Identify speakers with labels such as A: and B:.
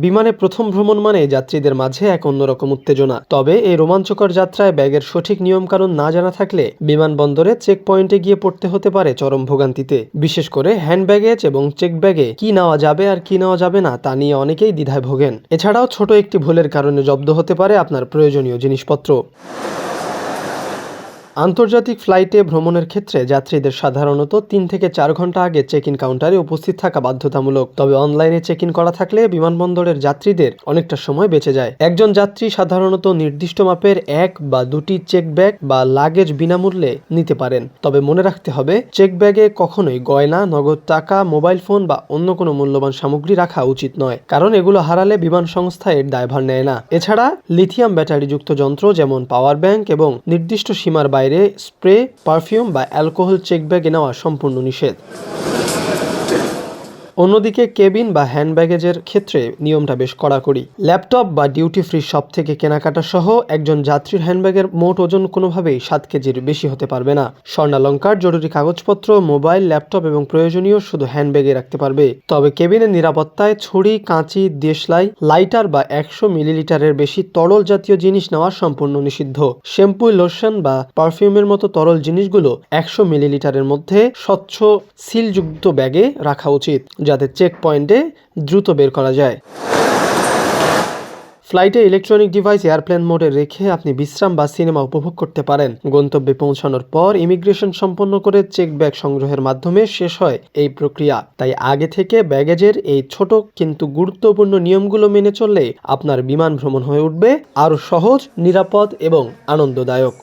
A: বিমানে প্রথম ভ্রমণ মানে যাত্রীদের মাঝে এক অন্যরকম উত্তেজনা। তবে এই রোমাঞ্চকর যাত্রায় ব্যাগের সঠিক নিয়মকানুন না জানা থাকলে বিমানবন্দরে চেক পয়েন্টে গিয়ে পড়তে হতে পারে চরম ভোগান্তিতে। বিশেষ করে হ্যান্ড ব্যাগেজ এবং চেক ব্যাগে কি নেওয়া যাবে আর কি নেওয়া যাবে না তা নিয়ে অনেকেই দ্বিধায় ভোগেন। এছাড়াও ছোট একটি ভুলের কারণে জব্দ হতে পারে আপনার প্রয়োজনীয় জিনিসপত্র। আন্তর্জাতিক ফ্লাইটে ভ্রমণের ক্ষেত্রে যাত্রীদের সাধারণত ৩ থেকে ৪ ঘন্টা আগে চেক ইন কাউন্টারে উপস্থিত থাকা বাধ্যতামূলক। তবে অনলাইনে চেক ইন করা থাকলে বিমানবন্দরের যাত্রীদের অনেকটা সময় বেঁচে যায়। একজন যাত্রী সাধারণত নির্দিষ্ট মাপের ১ বা ২টি চেক ব্যাগ বা লাগেজ বিনামূল্যে নিতে পারেন। তবে মনে রাখতে হবে, চেক ব্যাগে কখনোই গয়না, নগদ টাকা, মোবাইল ফোন বা অন্য কোনো মূল্যবান সামগ্রী রাখা উচিত নয়, কারণ এগুলো হারালে বিমান সংস্থা এর দায়ভার নেয় না। এছাড়া লিথিয়াম ব্যাটারিযুক্ত যন্ত্র যেমন পাওয়ার ব্যাংক এবং নির্দিষ্ট সীমার বাইরে স্প্রে, পারফিউম বা অ্যালকোহল চেক ব্যাগে নেওয়া সম্পূর্ণ নিষেধ। অন্যদিকে কেবিন বা হ্যান্ড ব্যাগেজের ক্ষেত্রে নিয়মটা বেশ কড়াকড়ি। ল্যাপটপ বা ডিউটি ফ্রি শপ থেকে কেনাকাটা সহ একজন যাত্রীর হ্যান্ডব্যাগের মোট ওজন কোনোভাবেই ৭ কেজির বেশি হতে পারবে না। স্বর্ণালংকার, জরুরি কাগজপত্র, মোবাইল, ল্যাপটপ এবং প্রয়োজনীয় শুধু হ্যান্ডব্যাগে রাখতে পারবে। তবে কেবিনের নিরাপত্তায় ছুরি, কাঁচি, দেশলাই, লাইটার বা ১০০ মিলিলিটারের বেশি তরল জাতীয় জিনিস নেওয়া সম্পূর্ণ নিষিদ্ধ। শ্যাম্পু, লোশন বা পারফিউমের মতো তরল জিনিসগুলো ১০০ মিলিলিটারের মধ্যে স্বচ্ছ সিলযুক্ত ব্যাগে রাখা উচিত, যাতে চেক পয়েন্টে দ্রুত বের করা যায়। ফ্লাইটে ইলেকট্রনিক ডিভাইস এয়ারপ্লেন মোডে রেখে আপনি বিশ্রাম বা সিনেমা উপভোগ করতে পারেন। গন্তব্যে পৌঁছানোর পর ইমিগ্রেশন সম্পন্ন করে চেক ব্যাগ সংগ্রহের মাধ্যমে শেষ হয় এই প্রক্রিয়া। তাই আগে থেকে ব্যাগেজের এই ছোট কিন্তু গুরুত্বপূর্ণ নিয়মগুলো মেনে চললে আপনার বিমান ভ্রমণ হয়ে উঠবে আরও সহজ, নিরাপদ এবং আনন্দদায়ক।